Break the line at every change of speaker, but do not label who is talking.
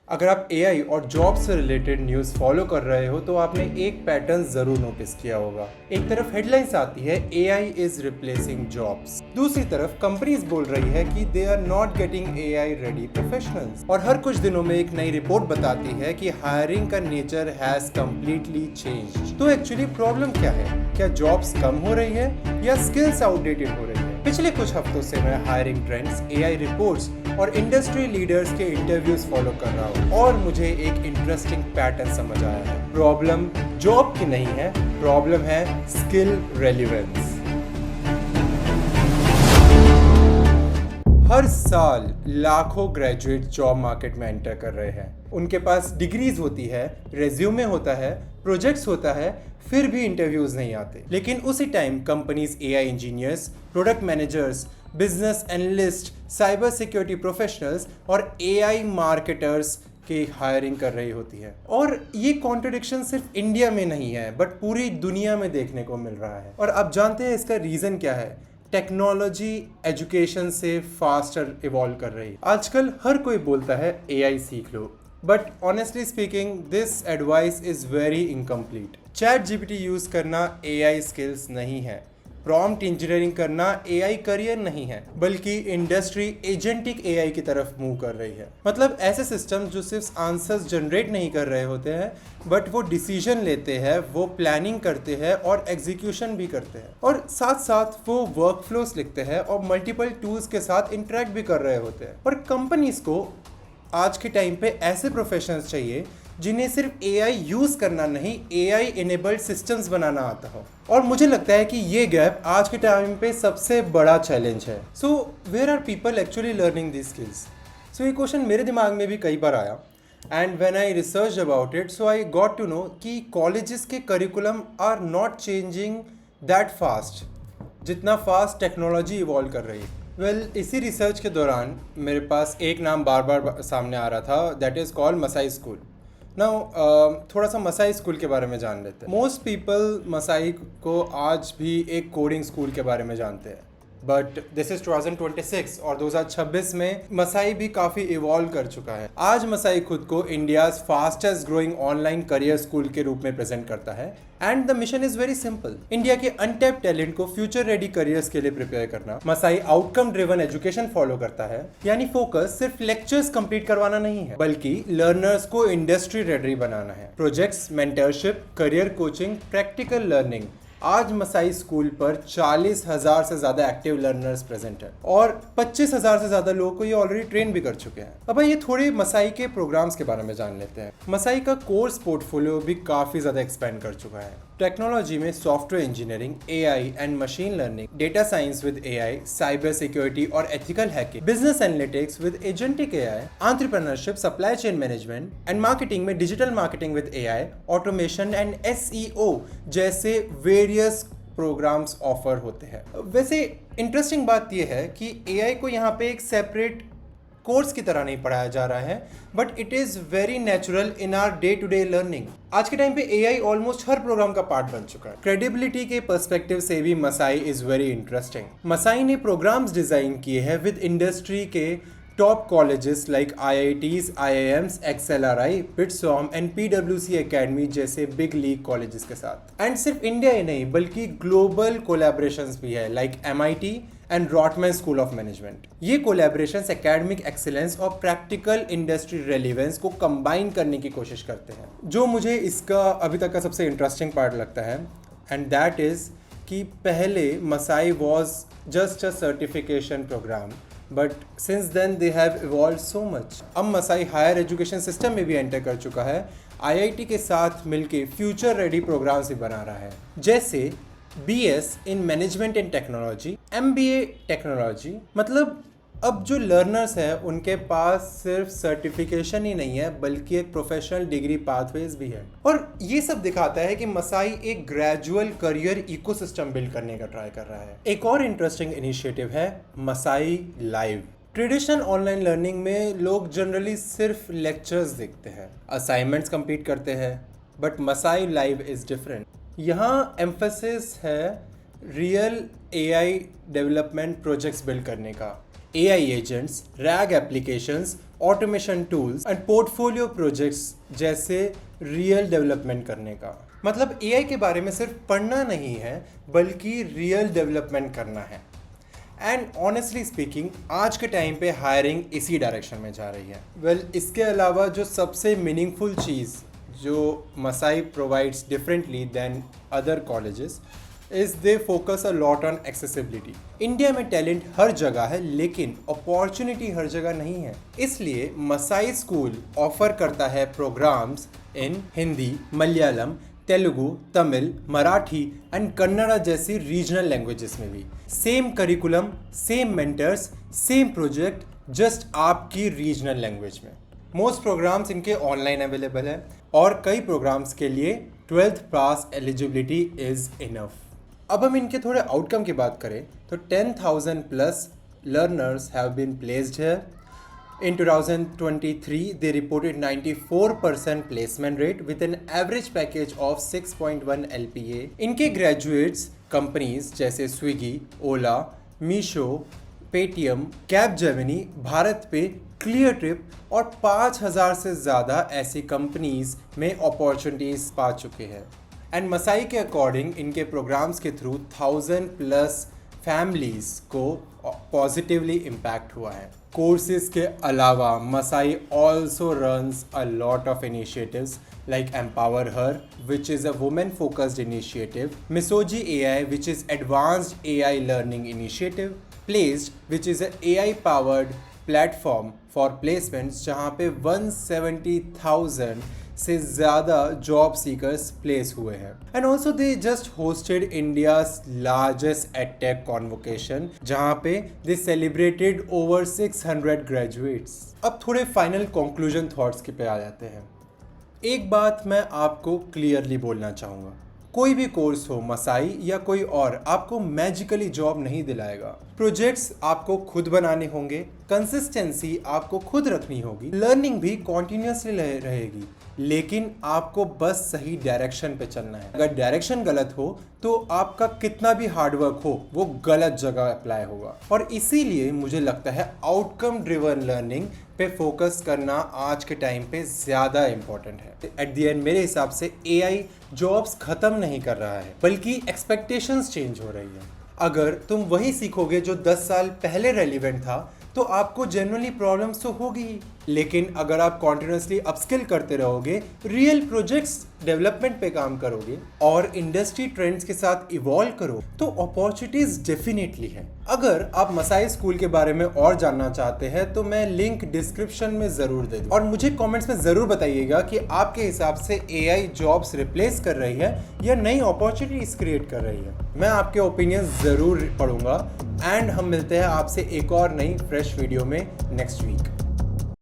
अगर आप एआई और जॉब से रिलेटेड न्यूज़ फॉलो कर रहे हो तो आपने एक पैटर्न ज़रूर नोटिस किया होगा। एक तरफ हेडलाइंस आती है एआई इज रिप्लेसिंग जॉब्स, दूसरी तरफ कंपनीज बोल रही है कि they are not getting AI ready professionals, और हर कुछ दिनों में एक नई रिपोर्ट बताती है कि हायरिंग का नेचर हैज कंप्लीटली चेंज्ड। तो एक्चुअली प्रॉब्लम क्या है? क्या जॉब्स कम हो रही है या स्किल्स आउटडेटेड हो रही है? पिछले कुछ हफ्तों से मैं हायरिंग ट्रेंड्स, एआई रिपोर्ट्स और इंडस्ट्री लीडर्स के इंटरव्यूज फॉलो कर रहा हूँ और मुझे एक इंटरेस्टिंग पैटर्न समझ आया है। प्रॉब्लम जॉब की नहीं है, प्रॉब्लम है स्किल रेलिवेंस। हर साल लाखों ग्रेजुएट जॉब मार्केट में एंटर कर रहे हैं। उनके पास डिग्रीज होती है, रेज्यूमे होता है, प्रोजेक्ट्स होता है, फिर भी इंटरव्यूज नहीं आते। लेकिन उसी time companies AI engineers, product managers, business analyst, cyber security professionals और एआई मार्केटर्स की हायरिंग कर रही होती है। और ये कॉन्ट्रडिक्शन सिर्फ इंडिया में नहीं है बट पूरी दुनिया में देखने को मिल रहा है। और आप जानते हैं इसका रीज़न क्या है? टेक्नोलॉजी एजुकेशन से फास्टर इवॉल्व कर रही है। आजकल हर कोई बोलता है एआई सीख लो, but honestly speaking this advice is very incomplete. ChatGPT use करना एआई स्किल्स नहीं है, प्रॉम्प्ट इंजीनियरिंग करना एआई करियर नहीं है, बल्कि इंडस्ट्री एजेंटिक एआई की तरफ मूव कर रही है। मतलब ऐसे सिस्टम जो सिर्फ आंसर्स जनरेट नहीं कर रहे होते हैं बट वो डिसीजन लेते हैं, वो प्लानिंग करते हैं और एग्जीक्यूशन भी करते हैं, और साथ साथ वो वर्क फ्लोस लिखते हैं और मल्टीपल टूल्स के साथ इंटरेक्ट भी कर रहे होते हैं। और कंपनीज को आज के टाइम पे ऐसे प्रोफेशनल्स चाहिए जिन्हें सिर्फ एआई यूज़ करना नहीं, एआई इनेबल्ड सिस्टम्स बनाना आता हो। और मुझे लगता है कि ये गैप आज के टाइम पे सबसे बड़ा चैलेंज है। So where are people actually learning this skills? So ये क्वेश्चन मेरे दिमाग में भी कई बार आया, and when I research about it so I got to know कि कॉलेजेस के curriculum are not changing that fast जितना फास्ट टेक्नोलॉजी इवॉल्व कर रही है। इसी रिसर्च के दौरान मेरे पास एक नाम बार बार सामने आ रहा था, that is called Masai school. Now थोड़ा सा मसाई स्कूल के बारे में जान लेते हैं। मोस्ट पीपल मसाई को आज भी एक कोडिंग स्कूल के बारे में जानते हैं, बट दिस इज 2026 और 2026 में मसाई भी काफ़ी इवॉल्व कर चुका है। आज मसाई खुद को India's fastest growing online career school के रूप में प्रेजेंट करता है, and the mission is very simple, India के अनटैप्ड टैलेंट को फ्यूचर रेडी करियर्स के लिए प्रिपेयर करना। Masai outcome driven education follow करता है, यानी फोकस सिर्फ लेक्चर्स कंप्लीट करवाना नहीं है बल्कि लर्नर्स को इंडस्ट्री रेडी बनाना है। Projects, mentorship, career coaching, practical learning. आज मसाई स्कूल पर 40,000 से ज़्यादा एक्टिव लर्नर्स प्रेजेंट है और 25,000 से ज़्यादा लोगों को ये ऑलरेडी ट्रेन भी कर चुके हैं। अब ये थोड़े मसाई के प्रोग्राम्स के बारे में जान लेते हैं। मसाई का कोर्स पोर्टफोलियो भी काफ़ी ज़्यादा एक्सपेंड कर चुका है। टेक्नोलॉजी में software engineering, AI and machine learning, data science with AI, cyber security और ethical hacking, business analytics with agentic AI, entrepreneurship, supply chain management and marketing में digital marketing with AI, automation and SEO जैसे various programs offer होते हैं। वैसे interesting बात यह है कि एआई को यहाँ पे एक सेपरेट कोर्स की तरह नहीं पढ़ाया जा रहा है, but it is very natural in our day to day learning. आज के टाइम पे एआई ऑलमोस्ट हर प्रोग्राम का पार्ट बन चुका है। क्रेडिबिलिटी के पर्सपेक्टिव से भी Masai is very interesting. Masai ने प्रोग्राम्स डिज़ाइन किए हैं विद इंडस्ट्री के top colleges like IITs, IIMs, XLRI, BITSoM and पीडब्ल्यूसी एकेडमी जैसे बिग लीग कॉलेजेस के साथ। एंड सिर्फ इंडिया ही नहीं बल्कि ग्लोबल कोलैबोरेशंस भी है like MIT and Rotman school of management. ये कोलैबोरेशंस एकेडमिक एक्सीलेंस और प्रैक्टिकल इंडस्ट्री रेलिवेंस को कंबाइन करने की कोशिश करते हैं। जो मुझे इसका अभी तक का सबसे इंटरेस्टिंग पार्ट लगता है, एंड दैट इज़ कि पहले Masai was just a certification program, but since then they have evolve so much. अब मसाई हायर एजुकेशन सिस्टम में भी एंटर कर चुका है, आईआईटी के साथ मिलके फ्यूचर रेडी प्रोग्राम्स भी बना रहा है, जैसे BS in management and technology, MBA technology. मतलब अब जो लर्नर्स हैं उनके पास सिर्फ सर्टिफिकेशन ही नहीं है बल्कि एक प्रोफेशनल डिग्री पाथवेज भी है। और ये सब दिखाता है कि मसाई एक ग्रेजुअल करियर इकोसिस्टम बिल्ड करने का ट्राई कर रहा है। एक और इंटरेस्टिंग इनिशिएटिव है Masai live. Traditional online learning में लोग जनरली सिर्फ लेक्चर्स देखते हैं, असाइनमेंट्स कंप्लीट करते हैं, but Masai live is different. यहाँ एम्फेसिस है real AI development projects build करने का, AI agents, RAG applications, automation tools and portfolio projects जैसे रियल डेवलपमेंट करने का। मतलब AI के बारे में सिर्फ पढ़ना नहीं है बल्कि रियल डेवलपमेंट करना है। एंड ऑनेस्टली स्पीकिंग आज के टाइम पे हायरिंग इसी डायरेक्शन में जा रही है। इसके अलावा जो सबसे मीनिंगफुल चीज़ जो Masai provides differently than other colleges is they focus a lot on accessibility. India में टैलेंट हर जगह है लेकिन अपॉर्चुनिटी हर जगह नहीं है। इसलिए मसाई स्कूल ऑफर करता है programs in Hindi, Malayalam, Telugu, Tamil, Marathi and Kannada जैसी रीजनल लैंग्वेजेस में भी। Same curriculum, same mentors, same project, just आपकी रीजनल लैंग्वेज में। मोस्ट प्रोग्राम्स इनके ऑनलाइन अवेलेबल है और कई प्रोग्राम्स के लिए 12th pass eligibility is enough. अब हम इनके थोड़े आउटकम की बात करें तो 10,000 plus learners have been placed here. In 2023, they reported 94% placement rate with an average package of 6.1 LPA. इनके graduates कंपनीज जैसे स्विगी, ओला, मीशो, पेटीएम, कैबजेमिनी, भारत पे, क्लियर ट्रिप और 5,000 से ज़्यादा ऐसी कंपनीज में अपॉर्चुनिटीज पा चुके हैं। एंड मसाई के अकॉर्डिंग इनके प्रोग्राम्स के थ्रू 1000 प्लस फैमिलीज को पॉजिटिवली इम्पैक्ट हुआ है। कोर्सेज के अलावा Masai also runs a lot of initiatives like Empower Her, which is a women-focused initiative, Misoji AI, which is advanced AI learning initiative, Placed, which is an AI-powered platform for placements, जहाँ पे 170,000 से ज़्यादा job seekers place हुए हैं। And also they just hosted India's largest edtech convocation जहाँ पे दे celebrated over 600 graduates. अब थोड़े फाइनल कंक्लूजन थॉट्स के पे आ जाते हैं। एक बात मैं आपको क्लियरली बोलना चाहूँगा, कोई भी कोर्स हो मसाई या कोई और आपको मैजिकली जॉब नहीं दिलाएगा। प्रोजेक्ट्स आपको खुद बनाने होंगे, कंसिस्टेंसी आपको खुद रखनी होगी, लर्निंग भी कॉन्टिन्यूसली रहेगी, लेकिन आपको बस सही डायरेक्शन पे चलना है। अगर डायरेक्शन गलत हो तो आपका कितना भी हार्डवर्क हो वो गलत जगह अप्लाई होगा। और इसीलिए मुझे लगता है आउटकम ड्रिवन लर्निंग पे फोकस करना आज के टाइम पे ज़्यादा इम्पोर्टेंट है। एट द एंड मेरे हिसाब से AI जॉब्स ख़त्म नहीं कर रहा है बल्कि एक्सपेक्टेशंस चेंज हो रही है। अगर तुम वही सीखोगे जो 10 साल पहले रेलिवेंट था तो आपको जनरली प्रॉब्लम्स तो होगी ही, लेकिन अगर आप कॉन्टिन्यूसली अपस्किल करते रहोगे, रियल प्रोजेक्ट्स डेवलपमेंट पे काम करोगे और इंडस्ट्री ट्रेंड्स के साथ इवॉल्व करो तो अपॉर्चुनिटीज डेफिनेटली है। अगर आप मसाई स्कूल के बारे में और जानना चाहते हैं तो मैं लिंक डिस्क्रिप्शन में ज़रूर दे दूँ और मुझे कमेंट्स में ज़रूर बताइएगा कि आपके हिसाब से AI जॉब्स रिप्लेस कर रही है या नई अपॉर्चुनिटीज क्रिएट कर रही है। मैं आपके ओपिनियन ज़रूर पढ़ूंगा एंड हम मिलते हैं आपसे एक और नई फ्रेश वीडियो में नेक्स्ट वीक।